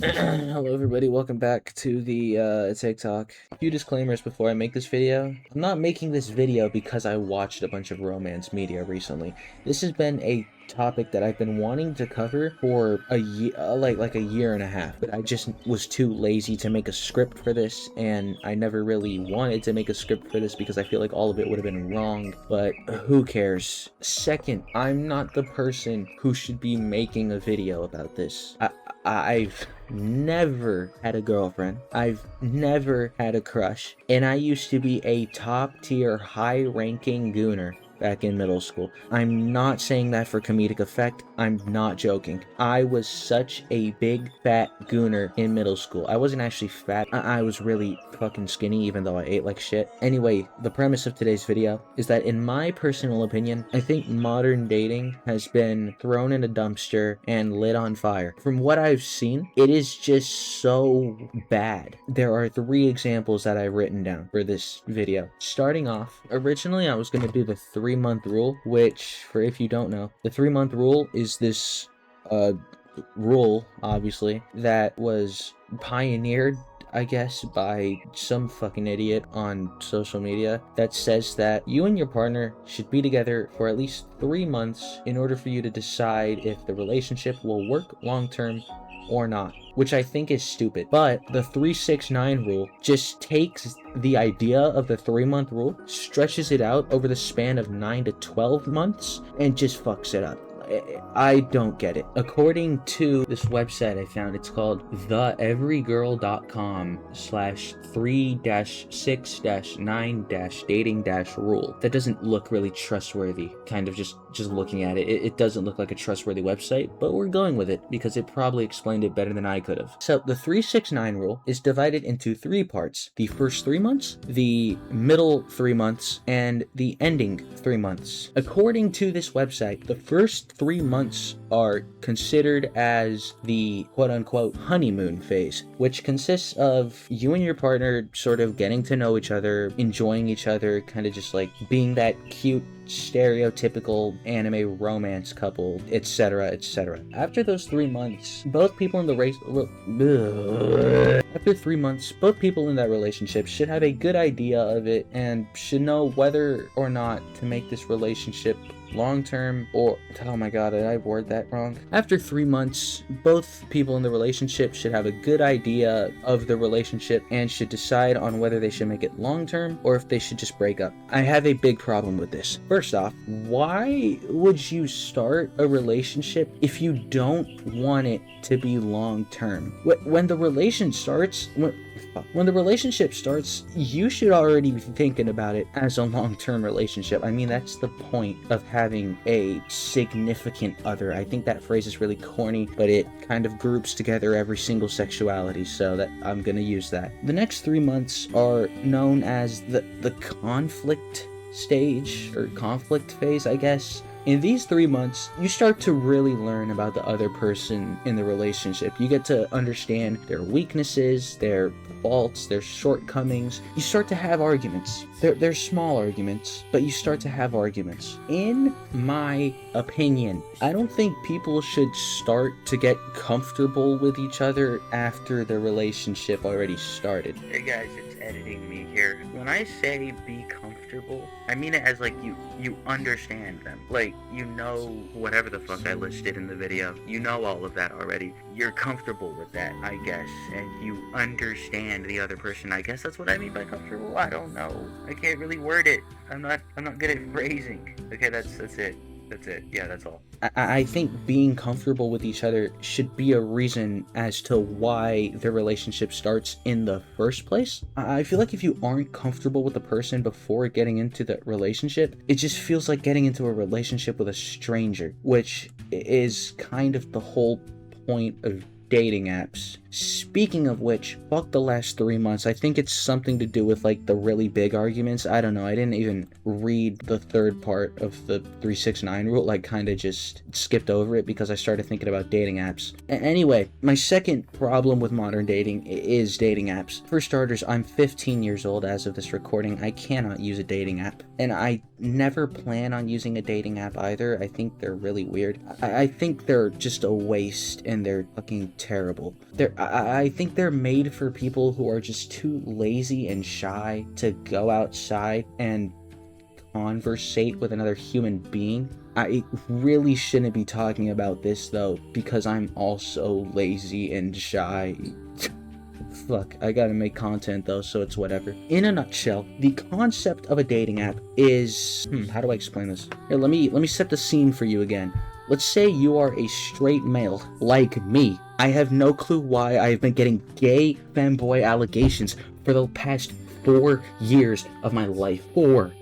Hello everybody, welcome back to the TikTok. A few disclaimers before I make this video. I'm not making this video because I watched a bunch of romance media recently. This has been a topic that I've been wanting to cover for a year, like a year and a half, but I just was too lazy to make a script for this, and I never really wanted to make a script for this because I feel like all of it would have been wrong, but who cares? Second, I'm not the person who should be making a video about this. I've never had a girlfriend. I've never had a crush. And I used to be a top tier, high ranking gooner back in middle school. I'm not saying that for comedic effect. I'm not joking. I was such a big fat gooner in middle school. I wasn't actually fat. I was really fucking skinny even though I ate like shit. Anyway, the premise of today's video is that in my personal opinion, I think modern dating has been thrown in a dumpster and lit on fire. From what I've seen, it is just so bad. There are 3 examples that I've written down for this video. Starting off, originally I was going to do the 3-month rule, which, for if you don't know, the 3-month rule is this rule, obviously, that was pioneered, I guess, by some fucking idiot on social media that says that you and your partner should be together for at least 3 months in order for you to decide if the relationship will work long term or not, which I think is stupid. But the 369 rule just takes the idea of the 3-month rule, stretches it out over the span of 9 to 12 months, and just fucks it up. I don't get it. According to this website I found, it's called theeverygirl.com/3-6-9-dating-rule. That doesn't look really trustworthy, kind of just looking at it. It doesn't look like a trustworthy website, but we're going with it because it probably explained it better than I could have. So the 369 rule is divided into 3 parts: the first 3 months, the middle 3 months, and the ending 3 months. According to this website, the first 3 months are considered as the quote-unquote honeymoon phase, which consists of you and your partner sort of getting to know each other, enjoying each other, kind of just like being that cute stereotypical anime romance couple, etc., etc. After those 3 months, both people in the after 3 months, both people in that relationship should have a good idea of it and should know whether or not to make this relationship long-term or... oh my god, did I word that wrong? After 3 months, both people in the relationship should have a good idea of the relationship and should decide on whether they should make it long-term or if they should just break up. I have a big problem with this. First off, why would you start a relationship if you don't want it to be long-term? When the relationship starts, you should already be thinking about it as a long-term relationship. I mean, that's the point of having a significant other. I think that phrase is really corny, but it kind of groups together every single sexuality, so that I'm gonna use that. The next 3 months are known as the conflict stage, or conflict phase, I guess. In these 3 months, you start to really learn about the other person in the relationship. You get to understand their weaknesses, their faults, their shortcomings. You start to have arguments. They're small arguments, but you start to have arguments. In my opinion, I don't think people should start to get comfortable with each other after the relationship already started. Hey guys, it's editing me here. When I say be comfortable, I mean it as like you understand them. Like, you know whatever the fuck I listed in the video. You know all of that already. You're comfortable with that, I guess, and you understand the other person. I guess that's what I mean by comfortable. I don't know. I can't really word it. I'm not good at phrasing. Okay, that's it. That's it. Yeah, that's all. I think being comfortable with each other should be a reason as to why the relationship starts in the first place. I feel like if you aren't comfortable with the person before getting into the relationship, it just feels like getting into a relationship with a stranger, which is kind of the whole point of dating apps. Speaking of which, fuck the last 3 months. I think it's something to do with like the really big arguments. I don't know. I didn't even read the 3rd part of the 369 rule. Like, kind of just skipped over it because I started thinking about dating apps. Anyway, my second problem with modern dating is dating apps. For starters, I'm 15 years old as of this recording. I cannot use a dating app, and I never plan on using a dating app either. I think they're really weird. I think they're just a waste, and they're fucking terrible. I think they're made for people who are just too lazy and shy to go outside and conversate with another human being. I really shouldn't be talking about this though, because I'm also lazy and shy. Fuck, I gotta make content though, so it's whatever. In a nutshell, the concept of a dating app is... how do I explain this? Here, let me set the scene for you again. Let's say you are a straight male, like me. I have no clue why I have been getting gay fanboy allegations for the past 4 years of my life. 4.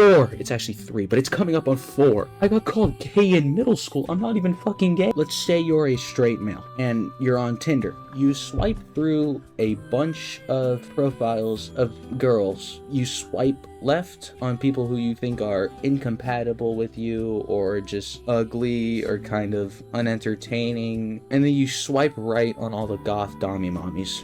It's actually 3, but it's coming up on 4. I got called gay in middle school. I'm not even fucking gay. Let's say you're a straight male and you're on Tinder. You swipe through a bunch of profiles of girls. You swipe left on people who you think are incompatible with you or just ugly or kind of unentertaining. And then you swipe right on all the goth dommy mommies.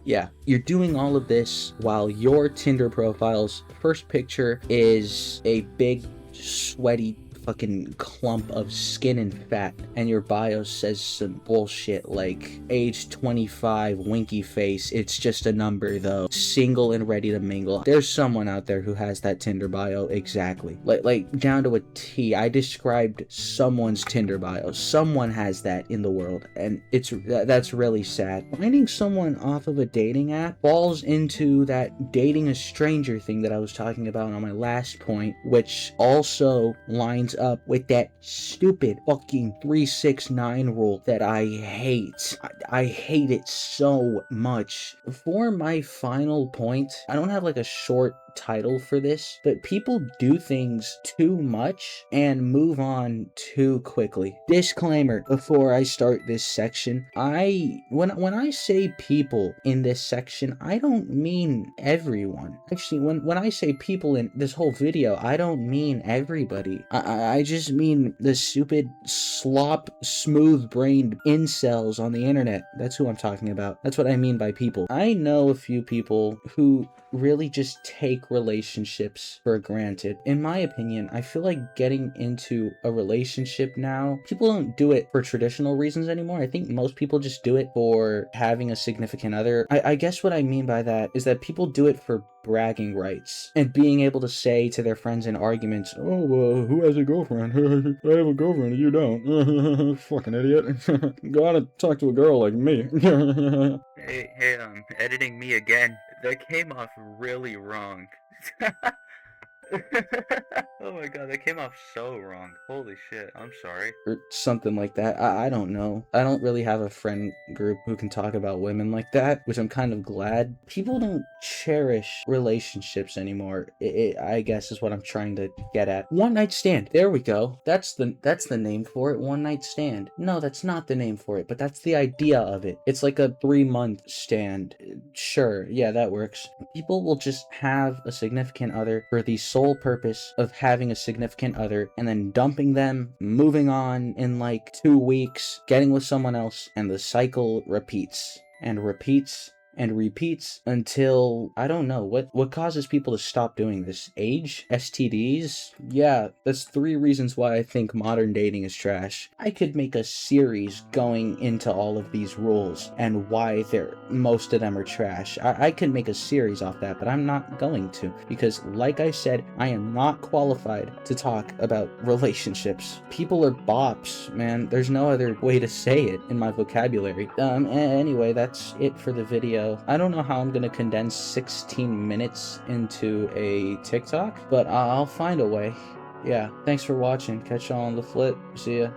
Yeah, you're doing all of this while your Tinder profile's first picture is a big, sweaty fucking clump of skin and fat, and your bio says some bullshit like age 25, winky face, it's just a number though, single and ready to mingle. There's someone out there who has that Tinder bio exactly, like down to a T. I described someone's Tinder bio. Someone has that in the world, and that's really sad. Finding someone off of a dating app falls into that dating a stranger thing that I was talking about on my last point, which also lines up with that stupid fucking 369 rule that I hate. I hate it so much. For my final point, I don't have like a short title for this, but people do things too much and move on too quickly. Disclaimer before I start this section, when I say people in this section, I don't mean everyone. Actually, when I say people in this whole video, I don't mean everybody. I just mean the stupid slop smooth-brained incels on the internet. That's who I'm talking about. That's what I mean by people. I know a few people who really just take relationships for granted. In my opinion, I feel like getting into a relationship now, people don't do it for traditional reasons anymore. I think most people just do it for having a significant other. I guess what I mean by that is that people do it for bragging rights and being able to say to their friends in arguments, oh, who has a girlfriend? I have a girlfriend and you don't. Fucking idiot. Gotta talk to a girl like me. Hey, editing me again. That came off really wrong. Oh my god, that came off so wrong. Holy shit, I'm sorry. Or something like that. I don't know. I don't really have a friend group who can talk about women like that, which I'm kind of glad. People don't cherish relationships anymore, I guess is what I'm trying to get at. One night stand. There we go. That's the name for it. One night stand. No, that's not the name for it, but that's the idea of it. It's like a 3-month stand. Sure, yeah, that works. People will just have a significant other for the sole purpose of having a significant other and then dumping them, moving on in like 2 weeks, getting with someone else, and the cycle repeats and repeats and repeats until, I don't know, what causes people to stop doing this? Age? STDs? Yeah, that's 3 reasons why I think modern dating is trash. I could make a series going into all of these rules and why most of them are trash. I could make a series off that, but I'm not going to, because like I said, I am not qualified to talk about relationships. People are bops, man. There's no other way to say it in my vocabulary. Anyway, that's it for the video. I don't know how I'm gonna condense 16 minutes into a TikTok, but I'll find a way. Yeah, thanks for watching. Catch y'all on the flip. See ya.